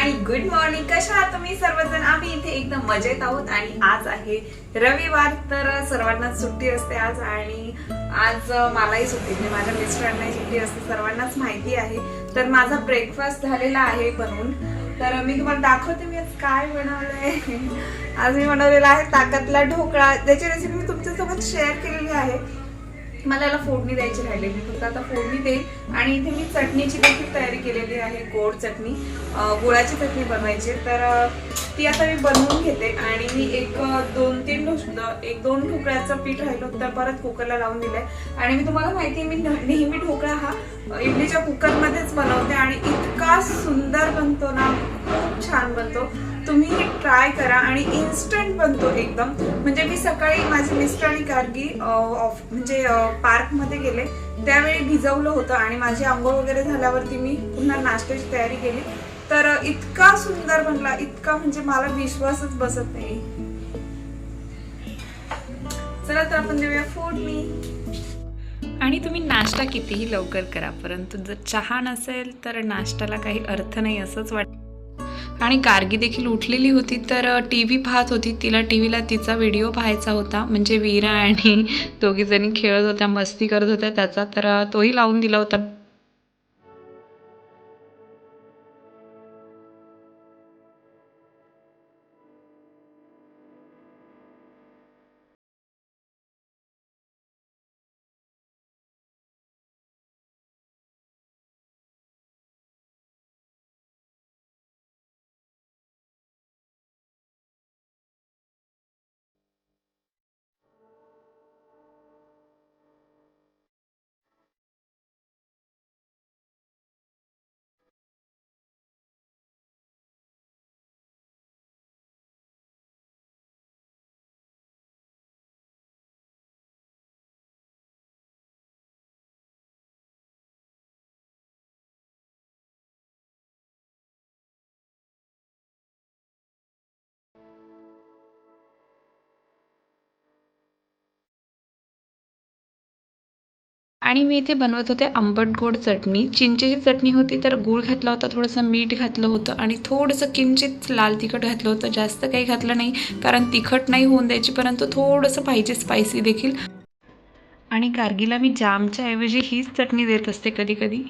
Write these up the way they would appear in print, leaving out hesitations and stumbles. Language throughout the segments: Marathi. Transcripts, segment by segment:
आणि गुड मॉर्निंग. कशा आहात तुम्ही सर्वजण? आम्ही इथे एकदम मजेत आहोत आणि आज आहे रविवार, तर सर्वांना सुट्टी असते आज. आणि आज मलाही सुट्टी, म्हणजे माझ्या मिस्टरांनाही सुट्टी असते, सर्वांनाच माहिती आहे. तर माझा ब्रेकफास्ट झालेला आहे बनवून, तर मी तुम्हाला दाखवते मी आज काय बनवलंय. आज मी बनवलेला आहे ताकातला ढोकळा. त्याची रेसिपी मी तुमच्यासोबत शेअर केलेली आहे. मला याला फोडणी द्यायची राहिली, मी फक्त आता फोडणी देईल. आणि इथे मी चटणीची देखील तयारी केलेली आहे, गोड चटणी, गुळाची चटणी बनवायची. तर ती आता मी बनवून घेते. आणि मी एक दोन ढोकळ्याचं पीठ राहिलं तर परत कुकरला लावून दिलंय. आणि मी तुम्हाला माहिती आहे, मी नेहमी ढोकळा हा इडलीच्या कुकरमध्येच बनवते आणि इतका सुंदर बनतो ना, खूप छान बनतो. तुम्ही ट्राय करा आणि इन्स्टंट बनतो एकदम. म्हणजे मी सकाळी माझे मिस्टर आणि गार्गी म्हणजे पार्कमध्ये गेले त्यावेळी भिजवलं होतं आणि माझी आंघोळ वगैरे झाल्यावरती मी पुन्हा नाश्त्याची तयारी केली. तर इतका सुंदर बनला, इतका म्हणजे मला विश्वासच बसत नाही. चला तर आपण देऊया फोडणी. आणि तुम्ही नाश्ता कितीही लवकर करा, परंतु जर चहा नसेल तर नाश्त्याला काही अर्थ नाही असंच वाटतं. आणि गार्गी देखील उठलेली होती, तर TV पाहत होती. तिला TVला तिचा व्हिडिओ पाहायचा होता, म्हणजे वीरा आणि दोघीजणी खेळत होत्या, मस्ती करत होत्या त्याचा, तर तोही लावून दिला होता. आणि मी इथे बनवत होते आंबट गोड चटणी. चिंचेची चटणी होती, तर गूळ घातला होता, थोडंसं मीठ घातलं होतं आणि थोडंसं किंचित लाल तिखट घातलं होतं. जास्त काही घातलं नाही, कारण तिखट नाही होऊन द्यायची, परंतु थोडंसं पाहिजे स्पायसी देखील. आणि गार्गीला मी जामच्या ऐवजी हीच चटणी देत असते कधी कधी.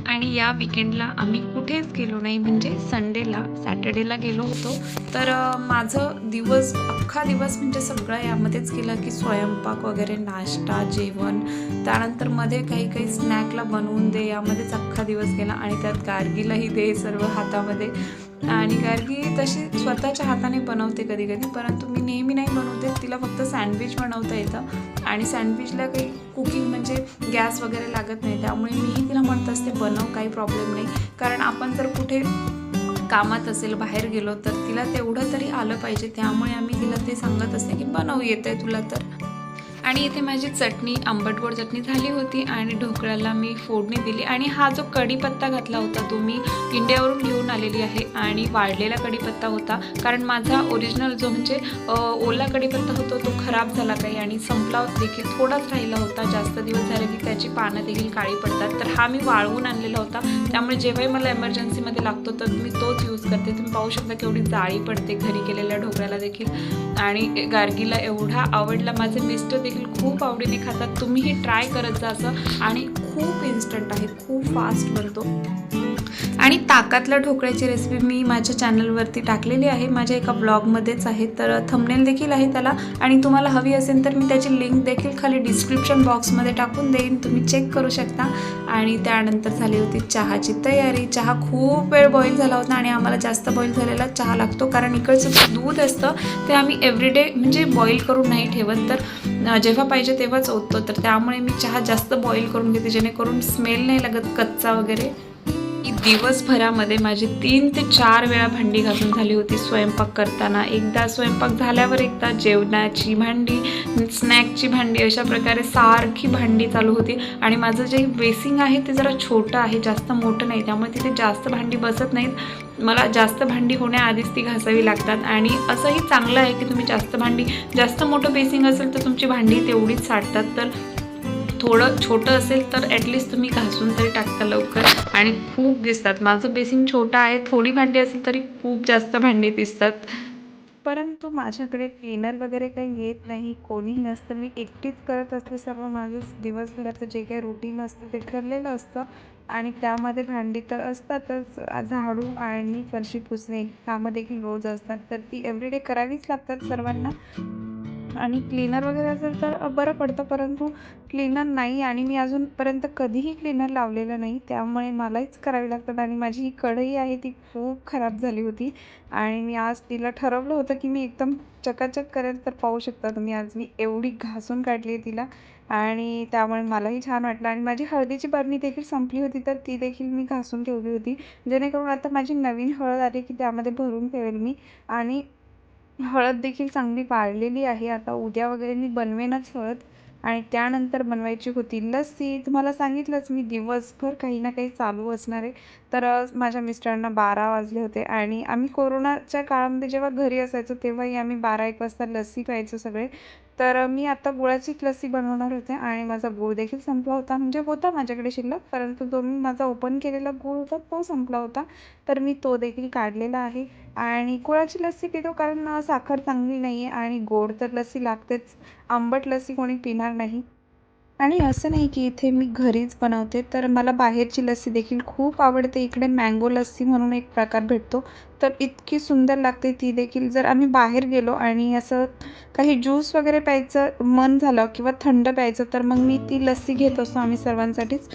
आणि या विकेंडला आम्ही कुठेच गेलो नाही, म्हणजे सॅटर्डेला गेलो होतो. तर माझं अख्खा दिवस म्हणजे सगळं यामध्येच गेला, की स्वयंपाक वगैरे, नाश्ता, जेवण, त्यानंतर मध्ये काही काही स्नॅकला बनवून दे, यामध्येच अख्खा दिवस गेला. आणि त्यात गार्गीलाही दे सर्व हातामध्ये. आणि गार्गी तशी स्वतःच्या हाताने बनवते कधी कधी, परंतु मी नेहमी नाही बनवते. तिला फक्त सँडविच बनवता येतं आणि सँडविचला काही कुकिंग म्हणजे गॅस वगैरे लागत नाही, त्यामुळे मीही तिला म्हणत असते बनव, काही प्रॉब्लेम नाही. कारण आपण जर कुठे कामात असेल, बाहेर गेलो, तर तिला तेवढं तरी आलं पाहिजे, त्यामुळे आम्ही तिला ते सांगत असते की बनव, येतं आहे तुला तर. आणि इथे माझी चटणी, आंबट गोड चटणी झाली होती आणि ढोकळ्याला मी फोडणी दिली. आणि हा जो कढीपत्ता घातला होता तो मी इंडियावरून घेऊन आलेली आहे, आणि वाळलेला कढीपत्ता होता, कारण माझा ओरिजिनल जो म्हणजे ओला कढीपत्ता होतो तो खराब झाला काही, आणि संपला देखील, थोडाच राहिला होता. जास्त दिवस झाले की त्याची पानं देखील काळी पडतात. तर हा मी वाळवून आणलेला होता, त्यामुळे जेव्हाही मला एमर्जन्सीमध्ये लागतो तर मी तोच यूज करते. तुम्ही पाहू शकता केवढी जाळी पडते घरी केलेल्या ढोकळ्याला देखील. आणि गार्गीला एवढा आवडला, माझे मिस्टर देखील देखील खूप आवडीने खातात. तुम्हीही ट्राय करत जा असं, आणि खूप इन्स्टंट आहे, खूप फास्ट बनतो. आणि ताकातल्या ढोकळ्याची रेसिपी मी माझ्या चॅनलवरती टाकलेली आहे, माझ्या एका ब्लॉगमध्येच आहे, तर थंबनेल देखील आहे त्याला. आणि तुम्हाला हवी असेल तर मी त्याची लिंक देखील खाली डिस्क्रिप्शन बॉक्समध्ये टाकून देईन, तुम्ही चेक करू शकता. आणि त्यानंतर झाली होती चहाची तयारी. चहा खूप वेळ बॉईल झाला होता आणि आम्हाला जास्त बॉईल झालेला चहा लागतो, कारण इकडचं जे दूध असतं ते आम्ही एव्हरीडे म्हणजे बॉईल करून नाही ठेवत, तर जेव्हा पाहिजे तेव्हाच ओततो. तर त्यामुळे मी चहा जास्त बॉईल करून घेते, जेणेकरून स्मेल नाही लागत कच्चा वगैरे. दिवसभरामध्ये माझी 3 ते 4 वेळा भांडी घासून झाली होती स्वयंपाक करताना. एकदा स्वयंपाक झाल्यावर एकदा जेवणाची भांडी, स्नॅकची भांडी, अशा प्रकारे सारखी भांडी चालू होती. आणि माझं जे बेसिंग आहे ते जरा छोटं आहे, जास्त मोठं नाही, त्यामुळे तिथे जास्त भांडी बसत नाहीत. मला जास्त भांडी होण्याआधीच ती घासावी लागतात. आणि असंही चांगलं आहे की तुम्ही जास्त मोठं बेसिंग असेल तर तुमची भांडी तेवढीच साठतात. तर थोडं छोटं असेल तर ॲटलिस्ट तुम्ही घासून तरी टाकता लवकर, आणि खूप दिसतात. माझं बेसिंग छोटं आहे, थोडी भांडी असेल तरी खूप जास्त भांडी दिसतात. परंतु माझ्याकडे क्लीनर वगैरे काही येत नाही, कोणीही नसतं, मी एकटीच करत असते सर्व. माझं दिवसभराचं जे काही रुटीन असतं ते ठरलेलं असतं, आणि त्यामध्ये भांडी तर असतातच. झाडू आणि फरशी पुसणे कामं देखील रोज असतात, तर ती एव्हरीडे करावीच लागतात सर्वांना. आणि क्लीनर वगैरे असेल तर बरं पडतं, परंतु क्लीनर नाही, आणि मी अजूनपर्यंत कधीही क्लीनर लावलेलं नाही, त्यामुळे मलाच करावी लागतात. आणि माझी ही कढई आहे ती खूप खराब झाली होती, आणि मी आज तिला ठरवलं होतं की मी एकदम चकाचक करेल. तर पाहू शकता तुम्ही, आज मी एवढी घासून काढली आहे तिला, आणि त्यामुळे मलाही छान वाटलं. आणि माझी हळदीची बरणी देखील संपली होती, तर ती देखील मी घासून ठेवली होती, जेणेकरून आता माझी नवीन हळद आली की त्यामध्ये भरून ठेवेल मी. आणि हळद देखील चांगली वाळलेली आहे. आता उद्या वगैरे मी बनवेनच हळद. आणि त्यानंतर बनवायची होती लस्सी. तुम्हाला सांगितलंच मी, दिवसभर काही ना काही चालू असणार आहे. तर माझ्या मिस्टरांना 12 वाजले होते, आणि आम्ही कोरोनाच्या काळामध्ये जेव्हा घरी असायचो तेव्हाही आम्ही 12-1 वाजता लस्सी प्यायचो सगळे. तर मी आता गुळाचीच लस्सी बनवणार होते, आणि माझा गूळ देखील संपला होता. म्हणजे होता माझ्याकडे शिल्लक, परंतु जो मी माझा ओपन केलेला गूळ होता तो संपला होता, तर मी तो देखील काढलेला आहे. आणि गुळाची लस्सी पितो, कारण साखर चांगली नाही आहे, आणि गोड तर लस्सी लागतेच. आंबट लस्सी कोणी पिणार नाही. आणि असं नाही की इथे मी घरीच बनवते, तर मला बाहेरची लस्सी देखील खूप आवडते. इकडे मँगो लस्सी म्हणून एक प्रकार भेटतो, तर इतकी सुंदर लागते ती देखील. जर आम्ही बाहेर गेलो आणि असं काही ज्यूस वगैरे प्यायचं मन झालं किंवा थंड प्यायचं, तर मग मी ती लस्सी घेत असतो आम्ही सर्वांसाठीच.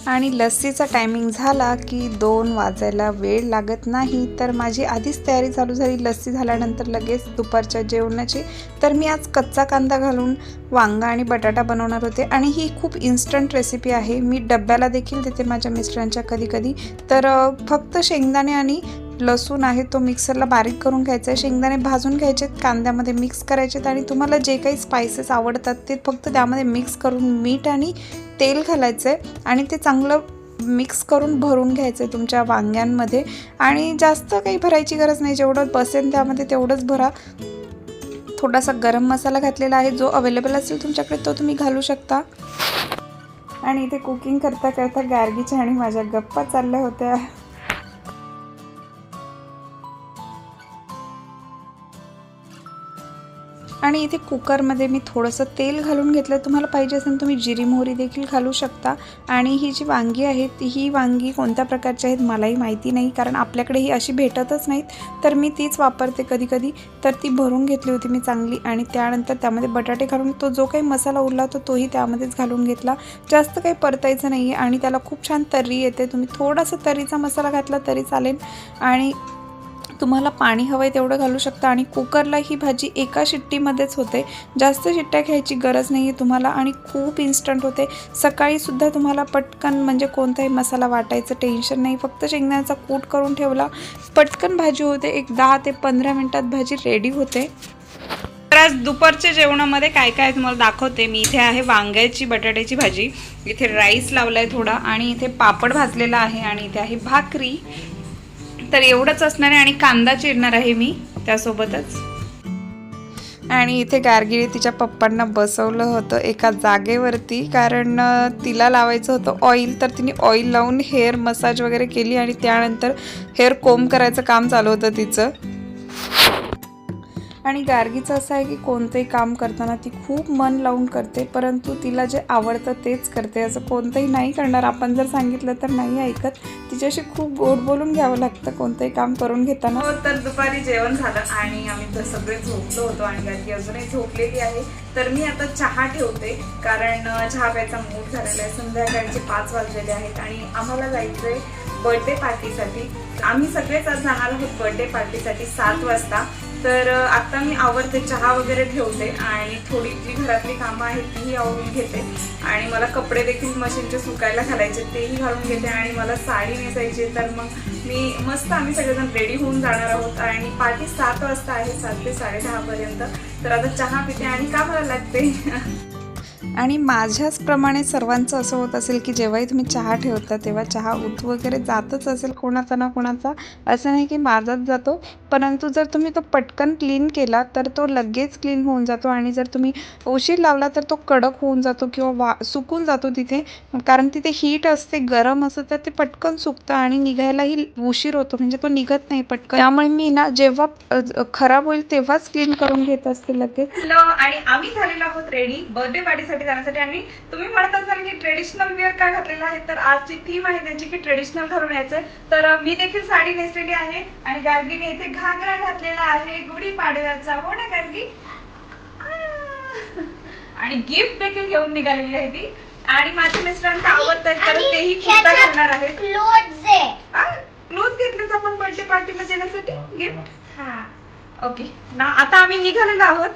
आणि लस्सीचा टायमिंग झाला की 2 वाजायला वेळ लागत नाही, तर माझी आधीच तयारी चालू झाली लस्सी झाल्यानंतर लगेच दुपारच्या जेवणाची. तर मी आज कच्चा कांदा घालून वांगा आणि बटाटा बनवणार होते, आणि ही खूप इन्स्टंट रेसिपी आहे. मी डब्याला देखील देते माझ्या मिस्टरांच्या कधी-कधी. तर फक्त शेंगदाणे आणि लसूण आहे तो मिक्सरला बारीक करून घ्यायचा आहे. शेंगदाणे भाजून घ्यायचे, कांद्यामध्ये मिक्स करायचे, आणि तुम्हाला जे काही स्पायसेस आवडतात ते फक्त त्यामध्ये मिक्स करून मीठ आणि तेल घालायचं आहे, आणि ते चांगलं मिक्स करून भरून घ्यायचं आहे तुमच्या वांग्यांमध्ये. आणि जास्त काही भरायची गरज नाही, जेवढं बसेल त्यामध्ये तेवढंच भरा. थोडासा गरम मसाला घातलेला आहे, जो अवेलेबल असेल तुमच्याकडे तो तुम्ही घालू शकता. आणि इथे कुकिंग करता करता गार्गीच्या आणि माझ्या गप्पा चालल्या होत्या. आणि इथे कुकरमध्ये मी थोडंसं तेल घालून घेतलं. तुम्हाला पाहिजे असेल तुम्ही जिरी मोहरी देखील घालू शकता. आणि ही जी वांगी आहेत ही वांगी कोणत्या प्रकारची आहेत मलाही माहिती नाही, कारण आपल्याकडे ही अशी भेटतच नाहीत, तर मी तीच वापरते कधीकधी. तर ती भरून घेतली होती मी चांगली, आणि त्यानंतर त्यामध्ये बटाटे घालून तो जो काही मसाला उरला होता तोही त्यामध्येच घालून घेतला. जास्त काही परतायचं नाही आहे, आणि त्याला खूप छान तर्री येते. तुम्ही थोडासा तर्रीचा मसाला घातला तरी चालेल, आणि तुम्हाला पाणी हवं आहे तेवढं घालू शकता. आणि कुकरला ही भाजी एका शिट्टीमध्येच होते, जास्त शिट्ट्या घ्यायची गरज नाही आहे तुम्हाला, आणि खूप इन्स्टंट होते. सकाळीसुद्धा तुम्हाला पटकन, म्हणजे कोणताही मसाला वाटायचं टेन्शन नाही, फक्त शेंगदाण्याचा कूट करून ठेवला, पटकन भाजी होते. एक 10 ते 15 मिनटात भाजी रेडी होते. तर आज दुपारच्या जेवणामध्ये काय काय तुम्हाला दाखवते मी. इथे आहे वांग्याची बटाट्याची भाजी, इथे राईस लावला आहे थोडा, आणि इथे पापड भाजलेला आहे, आणि इथे आहे भाकरी. तर एवढंच असणार आहे, आणि कांदा चिरणार आहे मी त्यासोबतच. आणि इथे गार्गीने तिच्या पप्पांना बसवलं होतं एका जागेवरती, कारण तिला लावायचं होतं ऑइल. तर तिने ऑइल लावून हेअर मसाज वगैरे केली आणि त्यानंतर हेअर कोंब करायचं काम चालू होतं तिचं. आणि गार्गीचं असं आहे की कोणतंही काम करताना ती खूप मन लावून करते, परंतु तिला जे आवडतं तेच करते. असं कोणतंही नाही करणार, आपण जर सांगितलं तर नाही ऐकत. तिच्याशी खूप गोड बोलून घ्यावं लागतं कोणतंही काम करून घेताना. तर दुपारी जेवण झालं आणि आम्ही सगळे झोपलो होतो आणि गार्गी अजूनही झोपलेली आहे. तर मी आता चहा ठेवते, कारण चहा प्यायचा मूड झालेला आहे. संध्याकाळचे 5 वाजलेले आहेत आणि आम्हाला जायचं आहे बर्थडे पार्टीसाठी. आम्ही सगळेच आज जाणार आहोत बर्थडे पार्टीसाठी 7 वाजता. तर आता मी आवरते, चहा वगैरे ठेवते आणि थोडी जी घरातली कामं आहेत तीही आवरून घेते आणि मला कपडे देखील मशीनचे सुकायला घालायचे तेही घालून घेते आणि मला साडी नेसायची. तर मग मी मस्त आम्ही सगळेजण रेडी होऊन जाणार आहोत आणि पार्टी 7 वाजता आहे, 7 ते 10:30 पर्यंत. तर आता चहा पिते आणि कामाला लागते. आणि माझ्याच प्रमाणे सर्वांचं असं होत असेल की जेव्हाही तुम्ही चहा ठेवता तेव्हा चहा उतू वगैरे जातच असेल कोणाचा ना कोणाचा. असं नाही की माझाच जातो, परंतु जर तुम्ही तो पटकन क्लीन केला तर तो लगेच क्लीन होऊन जातो आणि जर तुम्ही उशीर लावला तर तो कडक होऊन जातो किंवा सुकून जातो तिथे, कारण तिथे हीट असते, गरम असतं, तर ते पटकन सुकतं आणि निघायलाही उशीर होतो, म्हणजे तो निघत नाही पटकन. त्यामुळे मी ना जेव्हा खराब होईल तेव्हाच क्लीन करून घेत असते लगेच. हॅलो, आणि आम्ही झालेलो आहोत रेडी बर्थडे पार्टीसाठी जाण्यासाठी. आणि तुम्ही म्हणत असाल की ट्रेडिशनल वेअर का घातलेला आहे, तर आजची थीम आहे त्यांची की ट्रेडिशनल घालून यायचं. तर मी देखील साडी नेसलेली आहे आणि गार्गीने इथे घागरा घातलेला आहे गुढीपाडव्याचा. हो ना गार्गी? आणि गिफ्ट देखील घेऊन निघालेली आहे ती. आणि माझ्या मिस्टरांना आवडत आहे तर तेही कुर्ता घालणार आहेत. क्लोथ घेतलेच आपण बर्थडे पार्टी मध्ये येण्यासाठी गिफ्ट. हा ओके ना, आता आम्ही निघालेलो आहोत.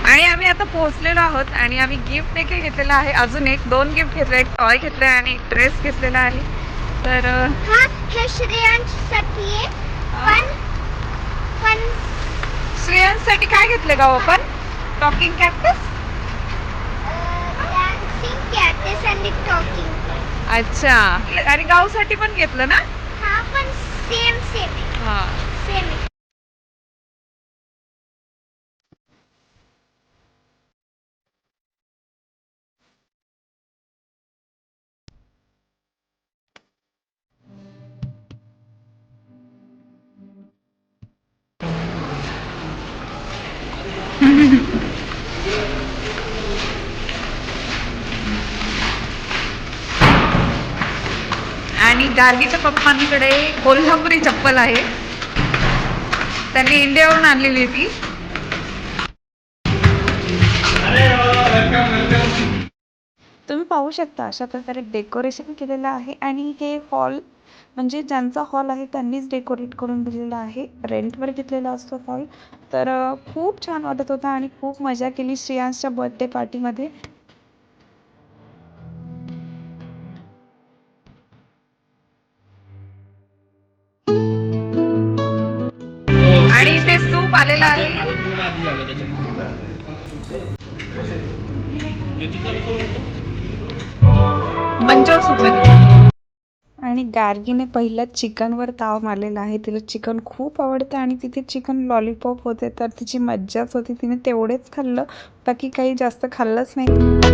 आणि आम्ही आता पोहोचलेलो आहोत आणि आम्ही गिफ्ट देखील घेतलेला आहे. अजून 2 गिफ्ट घेतले, एक टॉय घेतलाय आणि एक ड्रेस घेतलेला आहे. तर श्रेयांसाठी काय घेतले गाव आपण? Talking cactus. अच्छा, आणि गावसाठी पण घेतलं ना? हा. आणि गार्गीच्या पप्पांकडे कोल्हापुरी चप्पल आहे, त्यांनी इंडियावरून आणलेली ती. तुम्ही पाहू शकता अशा प्रकारे डेकोरेशन केलेलं आहे. आणि हे हॉल म्हणजे ज्यांचा हॉल आहे त्यांनीच डेकोरेट करून दिलेला आहे, रेंटवर घेतलेला असतो हॉल. तर खूप छान वाटत होता आणि खूप मजा केली श्रेयांसच्या बर्थडे पार्टीमध्ये. आणि इथे सूप आलेला आहे, मंचर सूप. आणि गार्गीने पहिल्याच चिकनवर ताव मारलेला आहे. तिला चिकन खूप आवडतं आणि तिथे चिकन लॉलीपॉप होते तर तिची मज्जाच होती. तिने तेवढेच खाल्लं, बाकी काही जास्त खाल्लंच नाही.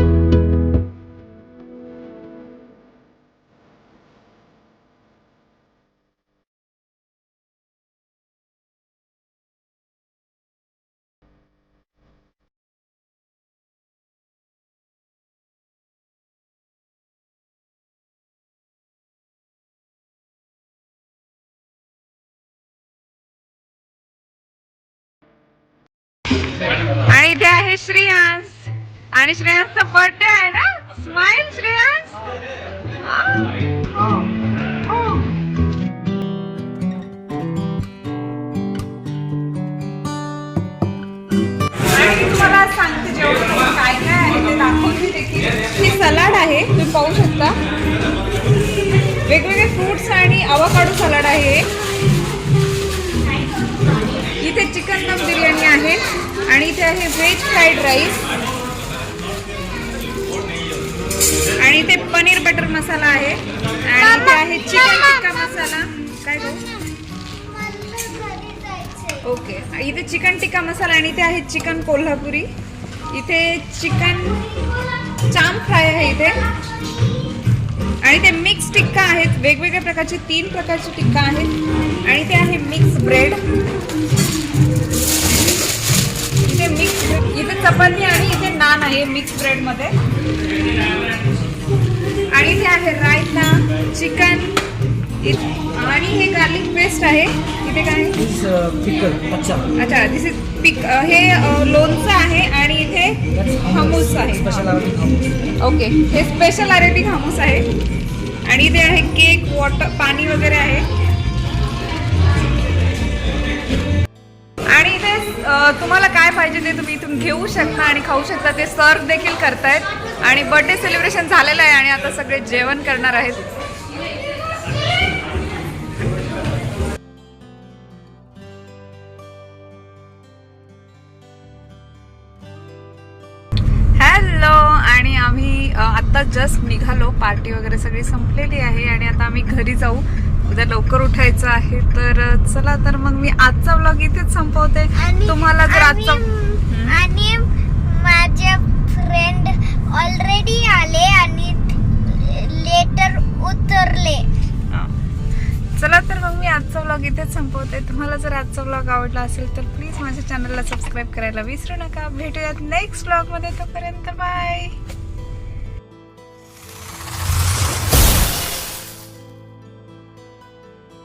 आणि इथे आहे श्रेयांस आणि श्रेयांसचा बर्थडे आहे ना. स्माइल श्रेयांस. आणि तुम्हाला सांगते जेवण काय काय आहे ते दाखवते देखील. हे सलाड आहे, तुम्ही पाहू शकता. वेगवेगळे फ्रुट्स आणि अवाकाडो सलाड आहे. इथे चिकन दम बिर्याणी आहे आणि इथे आहे व्हेज फ्राईड राईस आणि इथे पनीर बटर मसाला आहे आणि इथे आहे चिकन टिक्का मसाला. काय गो? ओके. इथे चिकन टिक्का मसाला आणि इथे आहे चिकन कोल्हापुरी. इथे चिकन चाम फ्राय आहे इथे आणि ते मिक्स टिक्का आहेत. वेगवेगळ्या प्रकारचे 3 प्रकारचे टिक्का आहेत आणि ते आहे मिक्स ब्रेड. इथे चपाती आणि इथे नान आहे मिक्स ब्रेड मध्ये आणि इथे आहे रायता चिकन आणि हे गार्लिक पेस्ट आहे. इथे काय अच्छा दिस इज पिक हे लोणचं आहे आणि इथे हमूस आहे. ओके हे स्पेशल अरेबिक हमूस आहे आणि इथे आहे केक वॉटर पाणी वगैरे आहे आणि इथे तुम्हाला काय पाहिजे ते तुम्ही इथून घेऊ शकता आणि खाऊ शकता. ते सर्व देखील करतायत आणि बर्थडे सेलिब्रेशन झालेलं आहे आणि आता सगळे जेवण करणार आहेत. हॅलो आणि आम्ही आता जस्ट निघालो. पार्टी वगैरे सगळी संपलेली आहे आणि आता आम्ही घरी जाऊ. उद्या लवकर उठायचं आहे. तर चला तर मग मी आजचा व्लॉग इथेच संपवते. तुम्हाला जर आजचा आणि माझे फ्रेंड ऑलरेडी आले आणि लेटर उतरले. चला तर मग मी आजचा व्लॉग इथेच संपवते. तुम्हाला जर आजचा व्लॉग आवडला असेल तर प्लीज माझ्या चॅनलला सबस्क्राईब करायला विसरू नका. भेटूयात नेक्स्ट व्लॉग मध्ये. तोपर्यंत बाय.